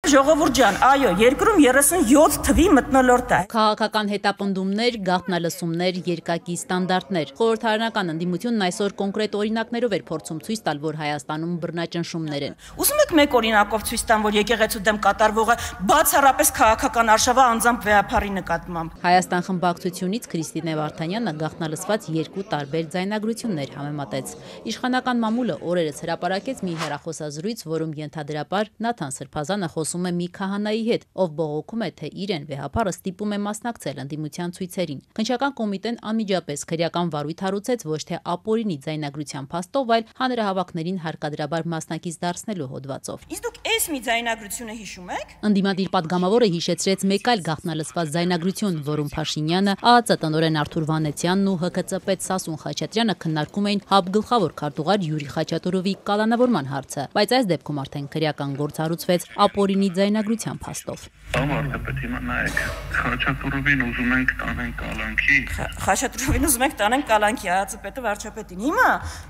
Ժողովուրդ ջան, այո, երկրում 37 թվի մթնոլորտ է։ Քաղաքական հետապնդումներ, գաղտնալսումներ, երկակի ստանդարտներ։ Խորհրդարանական ընդդիմությունն այսօր կոնկրետ օրինակներով էր փորձում ցույց տալ, որ Հայաստանում բռնաճնշումներ են։ Ուզում եք մեկ օրինակով ցույց տամ, որ եկեղեցու դեմ կատարվողը բացառապես քաղաքական արշավը անձամբ վեհապարի նկատմամբ։ Հայաստան խմբակցությունից Քրիստինե Վարդանյանը գաղտնալսված երկու տարբեր ձայնագրություններ համեմատեց։ Իշխանական մամուլը օրերս հրապարակեց մի հեռախոսազրույց, որում ենթադրաբար Նաթան Սրբազանը խոսում է մի քահանայի հետ, ով բողոքում է, թե իրեն վեհապարը ստիպում է մասնակցել ընդդիմության ցույցերին։ Քննչական կոմիտեն անմիջապես քրեական վարույթ հարուցեց ոչ թե ապօրինի ձայնագրության փաստով, այլ հանրահավաքներին հարկադրաբար մասնակից դարձնելու հոդվածով։ Իսկ դուք այս մի ձայնագրությունը հիշում եք։ Ընդդիմադիր падգամավորը հիշեցրեց մեկ այլ գաղտնալսված ձայնագրություն, որում Փաշինյանը, ԱԱԾ տնօրեն Արթուր Վանեցյանն ու ՀԿՑ պետ Սասուն Խաչատրյանը քննարկում էին ՀԱԲ գլխավոր քարտուղար Յուրի Խաչատուրովի կալանավորման հարցը, բայց այս դեպքում արդեն քրեական գործ հարուցվեց ապօրինի ձայնագրության փաստով։ Վարչապետ, հիմա նայեք, Խաչատուրովին ուզում ենք տանենք կալանքի։ Խաչատուրովին ուզում ենք տանենք կալանքի, ԱԱԾ պետը վարչապետին։ Հիմա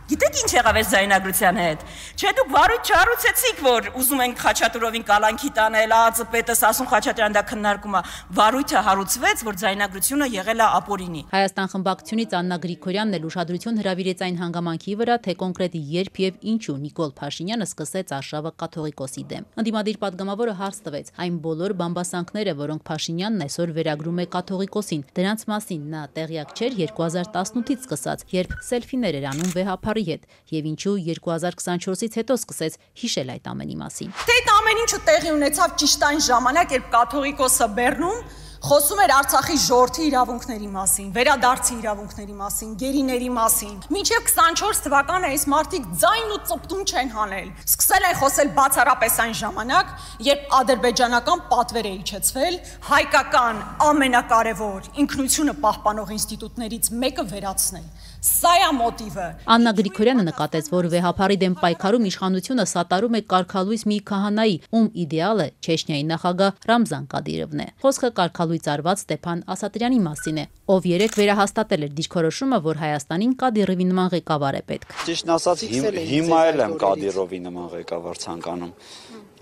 գիտեք ինչ եղավ այս ձայնագրության հետ։ Չէ, դուք վարույթ չառուցեցիք, որ ուզում ենք Խաչատուրովին կալանքի տանել, ԱԱԾ պետը Սասուն Խաչատրյանը դա քննարկում է։ Վարույթը հարուցվեց, որ ձայնագրությունը եղել է ապօրինի։ Հայաստան խմբակցությունից Աննա Գրիգորյանն էլ ուշադրություն հրավիրեց այն հանգամանքի վրա, թե կոնկրետ երբ եւ ինչու Նիկոլ Փաշինյանը սկսեց արշավը կաթողիկոսի դեմ։ Ընդդիմադիր падգամավորը հարց տվեց այն բոլոր բամբասանքները, որոնք Փաշինյանն այսօր վերագրում է կաթողիկոսին։ Դրանց մասին նա տեղյակ չէր 2018-ից սկսած, երբ սելֆիներ էր անում վեհապարի հետ, եւ ինչու 2024-ից հետո սկսեց հիշել այդ ամենի մասին։ Դե այդ ամեն ինչը տեղի ունեցավ ճիշտ այն ժամանակ, երբ կաթողիկոսը Բեռնում խոսում էր Արցախի ժողովրդի իրավունքների մասին, վերադարձի իրավունքների մասին, գերիների մասին։ Մինչև 24 թվականը այս մարդիկ ձայն ու ծպտուն չեն հանել։ Սկսել են խոսել բացառապես այն ժամանակ, երբ ադրբեջանական պատվեր է իջեցվել, հայկական ամենակարևոր ինքնությունը պահպանող ինստիտուտներից մեկը վերացնել։ Սա է մոտիվը։ Աննա Գրիգորյանը նկատեց, որ վեհապարի դեմ պայքարում իշխանությունը սատարում է կարգալույս մի քահանայի, ում իդեալը Չեչնիայի նախագահ Ռամզան Կադիրովն է։ Խոսքը կարգալույս արված Ստեփան Ասատրյանի մասին է, ով երեք վերահաստատել էր դիրքորոշումը, որ Հայաստանին Կադիրովի նման ղեկավար է պետք։ Ճիշտն ասած, հիմա էլ եմ Կադիրովի նման ղեկավար ցանկանում։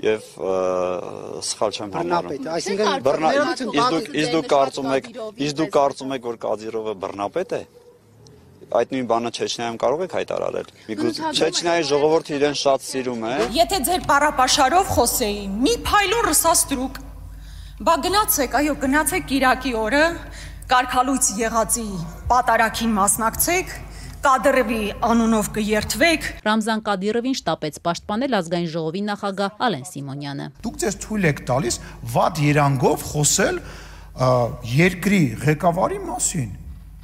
Եվ սխալ չեմ համարում։ Իսկ դուք կարծում եք, որ Կադիրովը բռնապետ է։ Այդ նույն բանը Չեչնիայում կարող եք հայտարարել։ Միգուցե Չեչնիայի ժողովուրդը իրեն շատ սիրում է։ Եթե ձեր պարապաշարով խոսեի, մի փայլուն ռսաստրուկ, բա գնացեք, այո, գնացեք Կիրակի օրը, կարգալույց եղածի պատարագին մասնակցեք, Կադիրովի անունով կերթվեք։ Ռամզան Կադիրովին շտապեց պաշտպանել ազգային ժողովի նախագահ Ալեն Սիմոնյանը։ Դուք ձեզ թույլ եք տալիս վատ երանգով խոսել երկրի ղեկավարի մասին։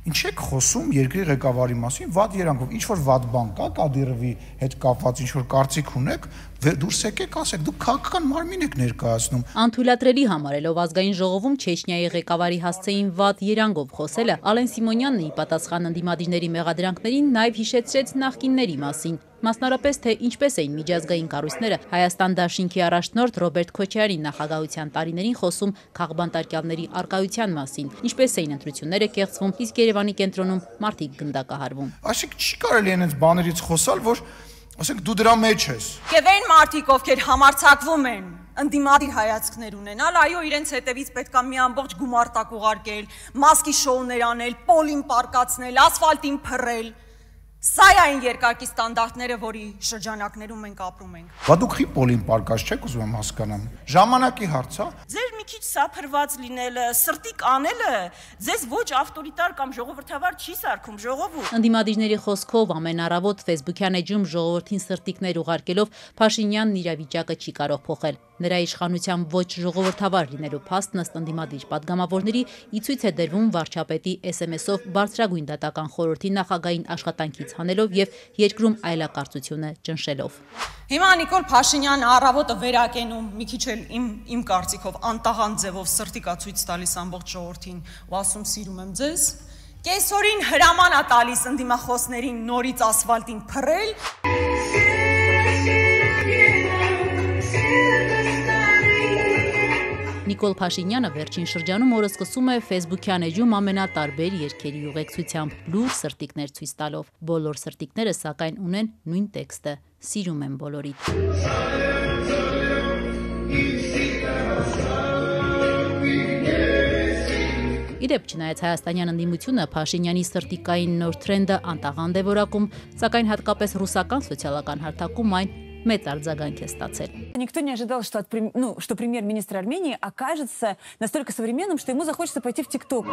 Ինչ եք խոսում երկրի ղեկավարի մասին, վատ երանգով, ինչ որ վատ բան կա Կադիրովի հետ կապված, ինչ որ կարծիք ունեք, դուրս եկեք ասեք, դուք քաղաքական մարմին եք ներկայացնում։ Անթույլատրելի համարելով ազգային ժողովում Չեչնիայի ղեկավարի հասցեին վատ երանգով խոսելը, Ալեն Սիմոնյանն ի պատասխան ընդդիմադիրների մեղադրանքներին նաև հիշեցրեց նախկինների մասին։ Մասնարապես թե ինչպես էին միջազգային կառույցները Հայաստան դաշինքի առաջնորդ Ռոբերտ Քոչարյանի նախագահության տարիներին խոսում քաղբանտարկյալների արկայության մասին, ինչպես էին ընտրությունները կեղծվում, իսկ Երևանի կենտրոնում մարդիկ գնդակահարվում։ Այսինքն չի կարելի այնպես բաներից խոսալ, որ ասենք դու դրա մեջ ես։ Եվ այն մարդիկ, ովքեր համարձակվում են ընդդիմադիր հայացքներ ունենալ, այո, իրենց հետևից պետքա մի ամբողջ գումարտակ ուղարկել, մասկի շոուներ անել, պոլին պարկացնել, ասֆալտին փռել։ Սա է այն երկակի ստանդարտները, որի շրջանակներում մենք ապրում ենք։ Բա դուք խի պոլին պարկած չեք ուզում եմ հասկանամ։ Ժամանակի հարց է։ Ձեր մի քիչ սափրված լինելը, սրտիկ անելը ձեզ ոչ ավտորիտար կամ ժողովրդավար չի սարքում, ժողովուրդ։ Ընդդիմադիրների խոսքով ամեն առավոտ Facebook-յան էջում ժողովրդին սրտիկներ ուղարկելով Փաշինյանն իրավիճակը չի կարող փոխել։ Նրա իշխանության ոչ ժողովրդավար լինելու փաստն ըստ ընդդիմադիր падգամավորների ի ցույց է դրվում վարչապետի SMS-ով բարձրագույն դատական խորհրդի նախագահային աշխատանքից հանելով եւ երկրում այլակարծությունը ճնշելով։ Հիմա Նիկոլ Փաշինյանը առավոտը վերակենում մի քիչ էլ իմ կարծիքով անտաղան ձևով սրտիկա ցույց տալիս ամբողջ ժողովրդին ու ասում սիրում եմ ձեզ։ Կեսօրին հրաման է տալիս ընդդիմախոսներին նորից ասֆալտին փռել։ Նիկոլ Փաշինյանը վերջին շրջանում օրը սկսում է Facebook-յան էջում ամենատարբեր երգերի ուղեկցությամբ լուր սրտիկներ ցույց տալով։ Բոլոր սրտիկները սակայն ունեն նույն տեքստը՝ սիրում եմ բոլորիդ։ Իրեւ չնայած հայաստանյան ընդդիմությունը Փաշինյանի սրտիկային նոր թրենդը անտաղանդ է որակում, սակայն հատկապես ռուսական սոցիալական հարթակում այն մեծ արձագանք է ստացել։ Никто не ожидал, что премьер-министр Армении окажется настолько современным, что ему захочется пойти в ТикТок.